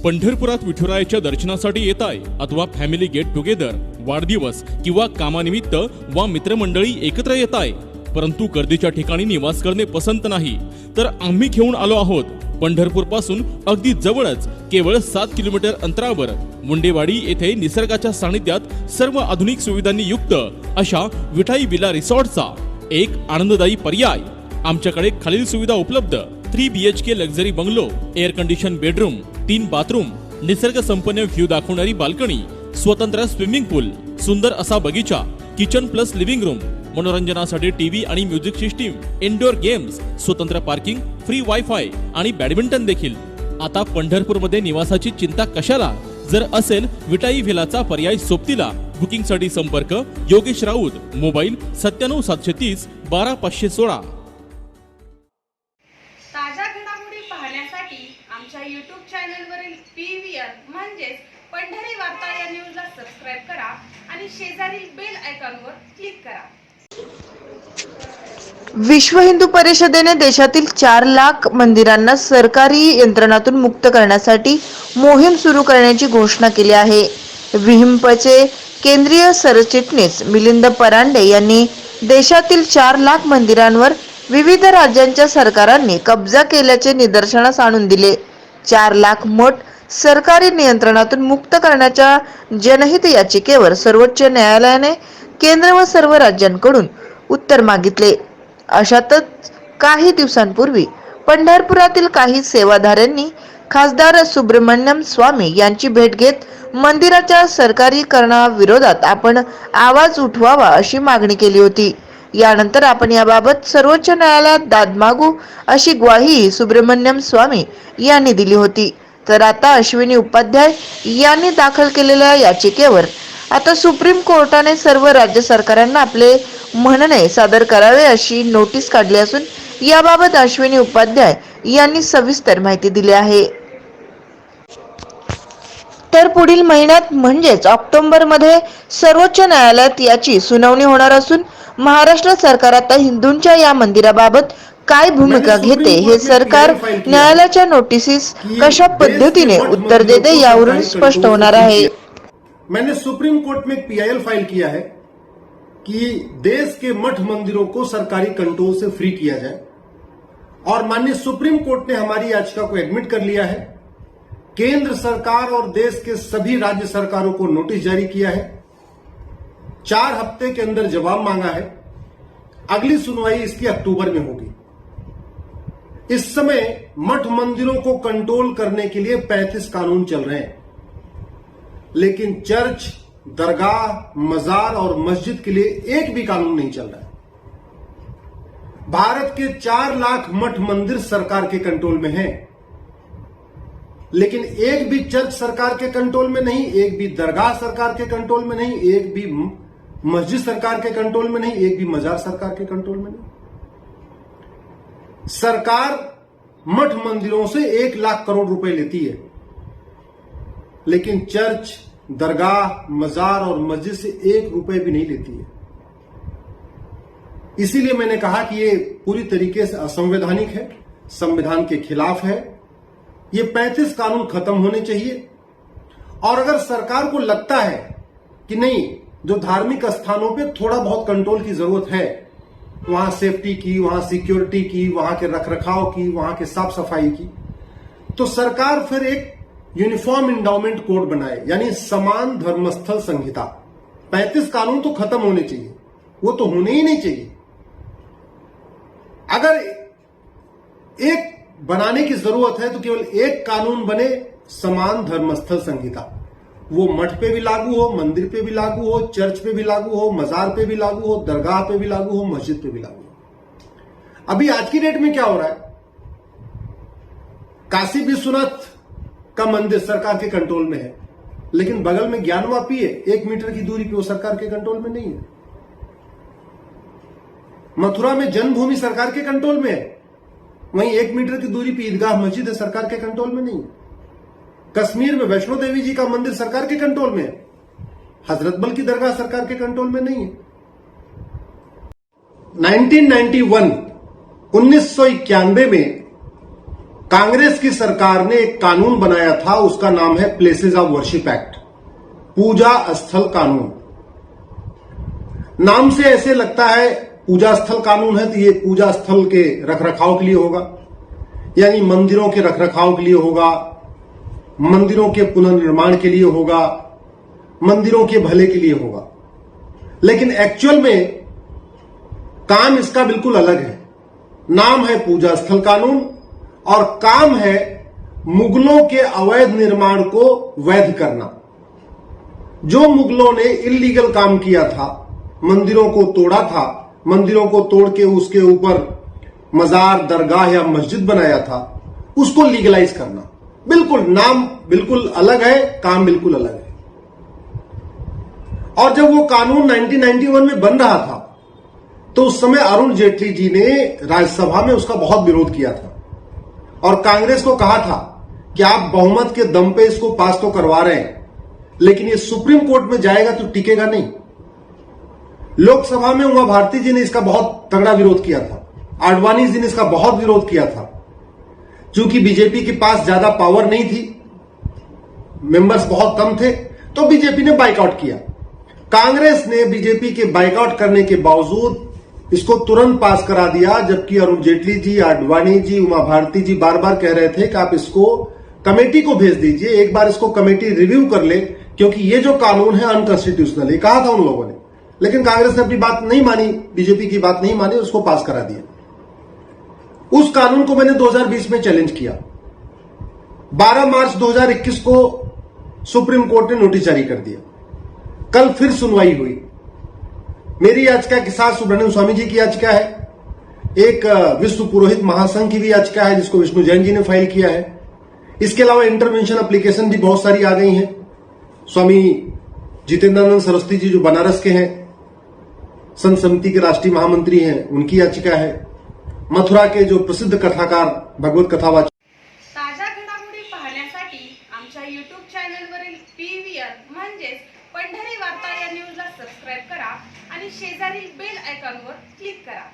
पंढरपुरात विठुरायाच्या दर्शनासाठी येताय अथवा फॅमिली गेट टुगेदर, वाढदिवस किंवा कामानिमित्त वा मित्रमंडळी एकत्र येताय, परंतु गर्दीच्या ठिकाणी निवास करणे पसंत नाही, तर आम्ही घेऊन आलो आहोत. पंढरपूर पासून अगदी जवळच केवळ 7 किलोमीटर अंतरावर मुंडेवाडी येथे निसर्गाच्या सानिध्यात सर्व आधुनिक सुविधांनी युक्त अशा विठाई विला रिसॉर्टचा एक आनंददायी पर्याय. आमच्याकडे खालील सुविधा उपलब्ध: 3 BHK luxury bungalow, air condition bedroom, 3 bathroom, Nisarga संपन्न व्ह्यू दाखवणारी बाल्कनी, स्वतंत्र स्विमिंग पूल, सुंदर असा बगीचा, किचन प्लस लिव्हिंग रूम, मनोरंजनासाठी टीव्ही आणि म्युझिक सिस्टीम, इनडोअर गेम्स, स्वतंत्र पार्किंग, फ्री वायफाय आणि बॅडमिंटन देखील. आता पंढरपूरमध्ये निवासाची चिंता कशाला? जर असेल विटाई व्हिलाचा पर्याय सोबतीला. बुकिंगसाठी संपर्क योगेश राऊत, मोबाईल 97 730 12 516. ताज्या घडामोडी पाहण्यासाठी आमच्या YouTube चॅनलवरील PVR म्हणजेच पंढरी वार्ता या न्यूजला सबस्क्राइब करा आणि शेजारील बेल आयकॉनवर क्लिक करा. विश्व हिंदू परिषदेने देशातील 4 लाख मंदिरांना सरकारी यंत्रणातून मुक्त करण्यासाठी मोहीम सुरू करण्याची घोषणा केली आहे. विहिंपचे केंद्रीय सरचिटणीस मिलिंद परांडे यांनी देशातील 4 लाख मंदिरांवर विविध राज्यांच्या सरकारांनी कब्जा केल्याचे निदर्शनास आणून दिले. 4 लाख मठ सरकारी नियंत्रणातून मुक्त करण्याच्या जनहित याचिकेवर सर्वोच्च न्यायालयाने केंद्र व सर्व राज्यांकडून उत्तर मागितले. अशातच काही दिवसांपूर्वी पंढरपुरातील काही सेवाधाऱ्यांनी खासदार सुब्रमण्यम स्वामी यांची भेट घेत मंदिराच्या सरकारीकरणाविरोधात आपण आवाज उठवावा अशी मागणी केली होती. यानंतर आपण याबाबत सर्वोच्च न्यायालयात दाद मागू अशी ग्वाही सुब्रमण्यम स्वामी यांनी दिली होती. तर आता अश्विनी उपाध्याय यांनी दाखल केलेल्या याचिकेवर आता सुप्रीम कोर्टाने सर्व राज्य सरकारांना आपले म्हणणे सादर करावे अशी नोटीस काढली असून याबाबत अश्विनी उपाध्याय यांनी सविस्तर माहिती दिली आहे. तर पुढील महिन्यात म्हणजेच ऑक्टोबरमध्ये सर्वोच्च न्यायालयात याची सुनावणी होणार असून महाराष्ट्र सरकार आता हिंदूंच्या या मंदिराबाबत काय भूमिका घेते हे सरकार न्यायालयाच्या नोटिसीस कशा पद्धतीने उत्तर देते यावरून स्पष्ट होणार आहे. मैंने सुप्रीम कोर्ट में एक PIL फाइल किया है कि देश के मठ मंदिरों को सरकारी कंट्रोल से फ्री किया जाए और माननीय सुप्रीम कोर्ट ने हमारी याचिका को एडमिट कर लिया है. केंद्र सरकार और देश के सभी राज्य सरकारों को नोटिस जारी किया है. 4 हफ्ते के अंदर जवाब मांगा है. अगली सुनवाई इसकी अक्टूबर में होगी. इस समय मठ मंदिरों को कंट्रोल करने के लिए 35 कानून चल रहे हैं, लेकिन चर्च, दरगाह, मजार और मस्जिद के लिए एक भी कानून नहीं चल रहा है. भारत के 4 लाख मठ मंदिर सरकार के कंट्रोल में हैं, लेकिन एक भी चर्च सरकार के कंट्रोल में नहीं, एक भी दरगाह सरकार के कंट्रोल में नहीं, एक भी मस्जिद सरकार के कंट्रोल में नहीं, एक भी मजार सरकार के कंट्रोल में नहीं. सरकार मठ मंदिरों से 1 लाख करोड़ रुपए लेती है, लेकिन चर्च, दरगाह, मजार और मस्जिद से 1 रुपए भी नहीं लेती है. इसीलिए मैंने कहा कि ये पूरी तरीके से असंवैधानिक है, संविधान के खिलाफ है. ये 35 कानून खत्म होने चाहिए. और अगर सरकार को लगता है कि नहीं, जो धार्मिक स्थानों पे थोड़ा बहुत कंट्रोल की जरूरत है, वहां सेफ्टी की, वहां सिक्योरिटी की, वहां के रखरखाव की, वहां के साफ सफाई की, तो सरकार फिर एक यूनिफॉर्म इंडाउमेंट कोड बनाए, यानी समान धर्मस्थल संहिता. 35 कानून तो खत्म होने चाहिए, वो तो होने ही नहीं चाहिए. अगर एक बनाने की जरूरत है तो केवल एक कानून बने, समान धर्मस्थल संहिता. वो मठ पे भी लागू हो, मंदिर पे भी लागू हो, चर्च पे भी लागू हो, मजार पे भी लागू हो, दरगाह पे भी लागू हो, मस्जिद पे भी लागू हो. अभी आज की डेट में क्या हो रहा है, काशी विश्वनाथ का मंदिर सरकार के कंट्रोल में है, लेकिन बगल में ज्ञानवापी है, 1 मीटर की दूरी पे, वो सरकार के कंट्रोल में नहीं है. मथुरा में जन्मभूमि सरकार के कंट्रोल में है, वहीं 1 मीटर की दूरी पे ईदगाह मस्जिद है, सरकार के कंट्रोल में नहीं है. कश्मीर में वैष्णो देवी जी का मंदिर सरकार के कंट्रोल में है, हजरत बल की दरगाह सरकार के कंट्रोल में नहीं है. 1991 1991 में कांग्रेस की सरकार ने एक कानून बनाया था, उसका नाम है प्लेसेस ऑफ वर्शिप एक्ट, पूजा स्थल कानून। नाम से ऐसे लगता है पूजा स्थल कानून है तो ये पूजा स्थल के रखरखाव के लिए होगा, यानी मंदिरों के रखरखाव के लिए होगा, मंदिरों के पुनर्निर्माण के लिए होगा, मंदिरों के भले के लिए होगा। लेकिन एक्चुअल में काम इसका बिल्कुल अलग है। नाम है पूजा स्थल कानून और काम है मुगलों के अवैध निर्माण को वैध करना। जो मुगलों ने इल्लीगल काम किया था, मंदिरों को तोड़ा था, मंदिरों को तोड़ के उसके ऊपर मजार, दरगाह या मस्जिद बनाया था, उसको लीगलाइज करना। बिल्कुल नाम बिल्कुल अलग है, काम बिल्कुल अलग है। और जब वो कानून 1991 में बन रहा था तो उस समय अरुण जेटली जी ने राज्यसभा में उसका बहुत विरोध किया था और कांग्रेस को कहा था कि आप बहुमत के दम पे इसको पास तो करवा रहे हैं, लेकिन ये सुप्रीम कोर्ट में जाएगा तो टिकेगा नहीं। लोकसभा में उमा भारती जी ने इसका बहुत तगड़ा विरोध किया था, आडवाणी जी ने इसका बहुत विरोध किया था। चूंकि बीजेपी के पास ज्यादा पावर नहीं थी, मेंबर्स बहुत कम थे, तो बीजेपी ने बाइकआउट किया। कांग्रेस ने बीजेपी के बाइकआउट करने के बावजूद इसको तुरंत पास करा दिया, जबकि अरुण जेटली जी, आडवाणी जी, उमा भारती जी बार बार कह रहे थे कि आप इसको कमेटी को भेज दीजिए, एक बार इसको कमेटी रिव्यू कर ले, क्योंकि ये जो कानून है अनकॉन्स्टिट्यूशनल है, कहा था उन लोगों ने। लेकिन कांग्रेस ने अपनी बात नहीं मानी, बीजेपी की बात नहीं मानी, उसको पास करा दिया। उस कानून को मैंने 2020 में चैलेंज किया। 12 मार्च 2021 को सुप्रीम कोर्ट ने नोटिस जारी कर दिया। कल फिर सुनवाई हुई। मेरी याचिका के साथ सुब्रमण्यम स्वामी जी की याचिका है, एक विश्व पुरोहित महासंघ की भी याचिका है जिसको विष्णु जैन जी ने फाइल किया है। इसके अलावा इंटरवेंशन एप्लीकेशन भी बहुत सारी आ गई हैं। स्वामी जितेंद्रानंद सरस्वती जी जो बनारस के हैं, संत समिति के राष्ट्रीय महामंत्री हैं, उनकी याचिका है। मथुरा के जो प्रसिद्ध कथाकार, भगवत कथावाचक। ताज्या घडामोडी पाहण्यासाठी आमच्या YouTube चॅनलवरील PVR म्हणजेच पंढरी वार्ता या न्यूजला सबस्क्राईब करा आणि शेजारील बेल आयकॉनवर क्लिक करा।